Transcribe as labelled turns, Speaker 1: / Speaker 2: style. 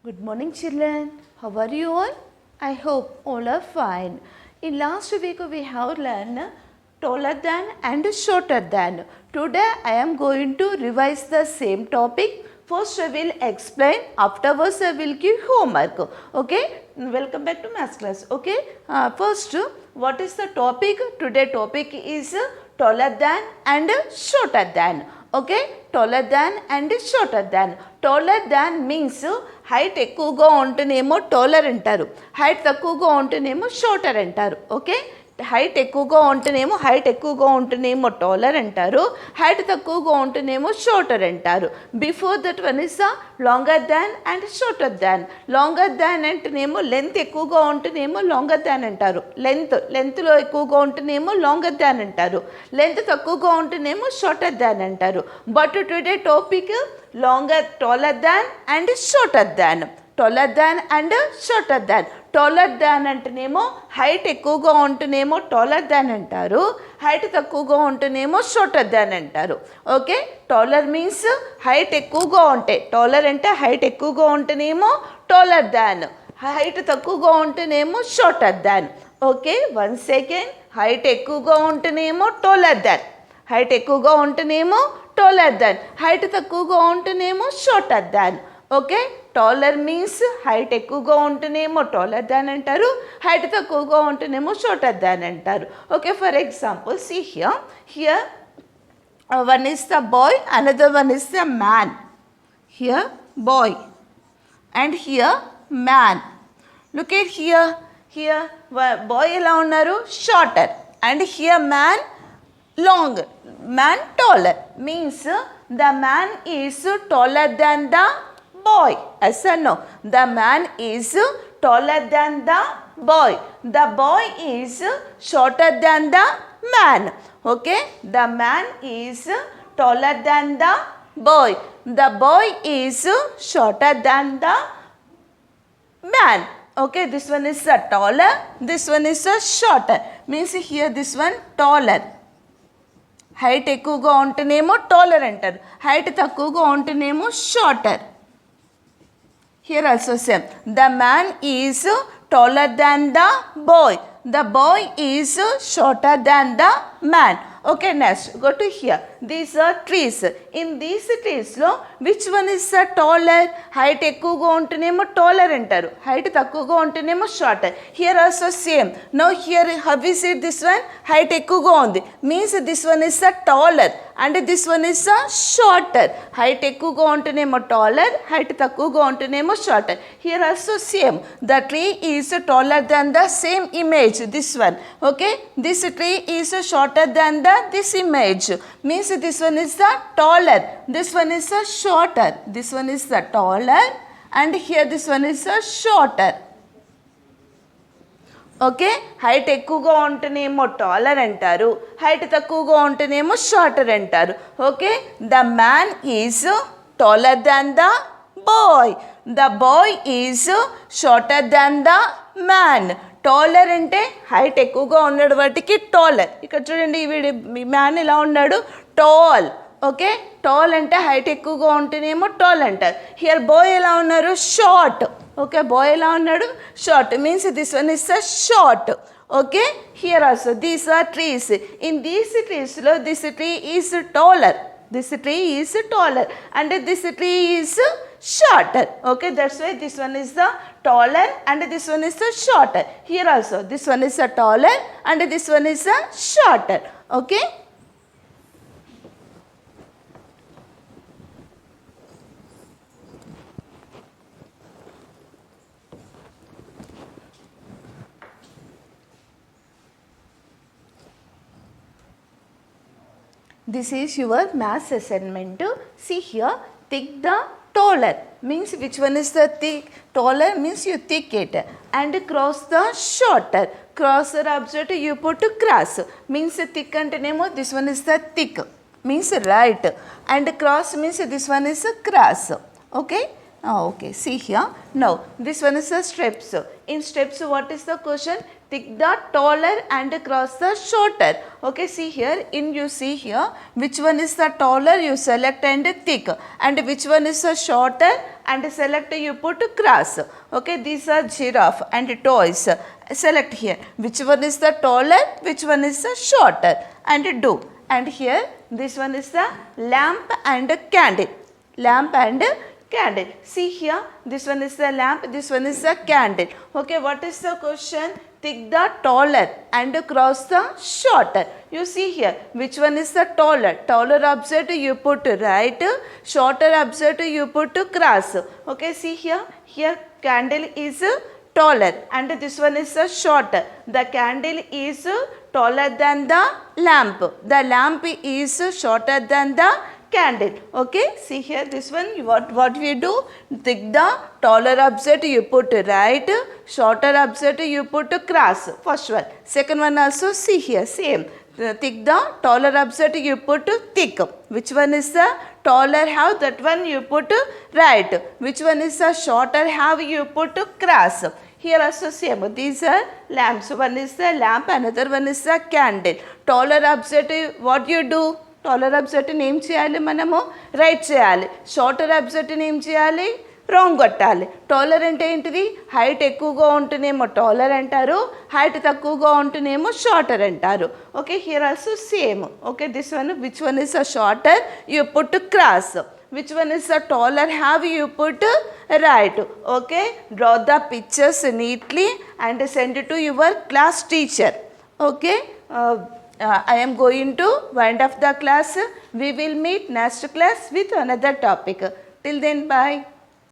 Speaker 1: Good morning, children. How are you all? I hope all are fine. In last week we have learned taller than and shorter than. Today I am going to revise the same topic. First I will explain, afterwards I will give homework. Okay? Welcome back to math class. Okay? First, what is the topic? Today topic is taller than and shorter than. Okay, taller than and shorter than. Taller than means height ఎక్కువగా ఉంటేనేమో taller అంటారు, height తక్కువగా ఉంటేనేమో shorter అంటారు. Okay, height ఎక్కువగా ఉంటేనేమో taller అంటారు, height తక్కువగా ఉంటేనేమో షార్టర్ అంటారు. Before that one is longer than and shorter than. Longer దాన్ అంటేనేమో లెంత్ ఎక్కువగా ఉంటేనేమో లాంగర్ దాన్ అంటారు, లెంత్లో ఎక్కువగా ఉంటేనేమో లాంగర్ దాన్ అంటారు, లెంత్ తక్కువగా ఉంటేనేమో షార్టర్ దాన్ అంటారు. But today topic taller than and shorter than. taller than and shorter than. taller than అంటేనేమో హైట్ ఎక్కువగా ఉంటేనేమో taller than అంటారు, హైట్ తక్కువగా ఉంటేనేమో shorter than అంటారు. ఓకే, taller మీన్స్ హైట్ ఎక్కువగా ఉంటే, taller అంటే హైట్ ఎక్కువగా ఉంటేనేమో taller than, హైట్ తక్కువగా ఉంటేనేమో shorter than. Okay, one second. Height ఎక్కువగా ఉంటేనేమో taller than, హైట్ ఎక్కువగా ఉంటేనేమో taller than, హైట్ తక్కువగా ఉంటేనేమో shorter than. Okay, taller means height ఎక్కువగా ఉంటేనేమో taller than అంటారు, హైట్ తక్కువగా ఉంటేనేమో shorter than అంటారు. Okay, for example see here one is the boy, another one is the man. Here boy and here man. Look at here boy ఎలా ఉన్నారు, shorter, and here man long, man taller, means the man is taller than the boy. Yes or no? The man is taller than the boy. The boy is shorter than the man. Okay, the man is taller than the boy. The boy is shorter than the man. Okay, this one is a taller, this one is a shorter, means here this one taller. Height ఎక్కువగా ఉంటేనేమో taller అంటారు, height తక్కువగా ఉంటేనేమో shorter. Here also same. The man is taller than the boy, the boy is shorter than the man. Okay, next go to here. These are trees. In these ట్రీస్లో which one is the taller? Height ఎక్కువగా ఉంటేనేమో taller అంటారు, height తక్కువగా ఉంటేనేమో shorter. Here also same. No here how is it? This one height ఎక్కువగా ఉంది, means this one is the taller and this one is the shorter. Height ఎక్కువగా ఉంటేనేమో taller, height తక్కువగా ఉంటేనేమో shorter. Here also same. The tree is taller than the same image, this one. Okay, this tree is shorter than the this image, means this one is the taller, this one is the shorter, this one is the taller and here this one is the shorter. Okay, height ఎక్కువగా ఉంటేనేమో taller అంటారు, height తక్కువగా ఉంటేనేమో shorter అంటారు. Okay, the man is taller than the boy, the boy is shorter than the man. Taller అంటే height ఎక్కువగా ఉన్నాడు వాటికి టాలర్. ఇక్కడ చూడండి, వీడి మ్యాన్ ఇలా ఉన్నాడు, టాల్. ఓకే, టాల్ అంటే హైట్ ఎక్కువగా ఉంటేనేమో టాల్ అంటారు. హియర్ బాయ్ ఎలా ఉన్నారు, షార్ట్. ఓకే, బాయ్ ఎలా ఉన్నాడు, short, means this one is a short. Okay, here also these are trees. In these ట్రీస్లో this tree is taller, this tree is taller and this tree is shorter. Okay, that's why this one is the taller and this one is the shorter. Here also this one is a taller and this one is a shorter. Okay, this is your maths assignment. See here, thick the taller, means which one is the thick? Taller means you thick it, and cross the shorter. Cross or object you put cross, means thick antenemo this one is the thick, means right, and cross means this one is a cross. Okay, okay, see here. Now this one is the steps. In steps what is the question? Tick the taller and cross the shorter. Okay, see here, you see here, which one is the taller, you select and tick, and which one is the shorter and select, you put cross. Okay, these are giraffe and toys. Select here, which one is the taller, which one is the shorter, and do. And here, this one is the lamp and candle. Lamp and candle. See here, this one is the lamp, this one is the candle. Okay, what is the question? Tick the taller and cross the shorter. You see here, which one is the taller? Taller object you put right, shorter object you put cross. Okay, see here, candle is taller and this one is shorter. The candle is taller than the lamp. The lamp is shorter than the candle. Okay, see here, this one, what we do? Take the taller object you put right, shorter object you put cross. First one. Second one also, see here, same. Take the taller object you put thick. Which one is the taller have? That one you put right. Which one is the shorter have? You put cross. Here also same. These are lamps. One is the lamp, another one is the candle. Taller object, what you do? Taller అబ్జెక్ట్ని ఏం చేయాలి, మనము right చేయాలి. Shorter అబ్జెక్ట్ని ఏం చేయాలి, wrong కొట్టాలి. Taller అంటే ఏంటిది? హైట్ ఎక్కువగా ఉంటేనేమో టాలర్ అంటారు, హైట్ తక్కువగా ఉంటేనేమో షార్టర్ అంటారు. Okay, here also same. Okay, this one, which one is a shorter, you put cross. Which one is the taller have, you put right. Okay, draw the pictures neatly and send it to your class teacher. Okay, I am going to wind up the class. We will meet next class with another topic. Till then, bye.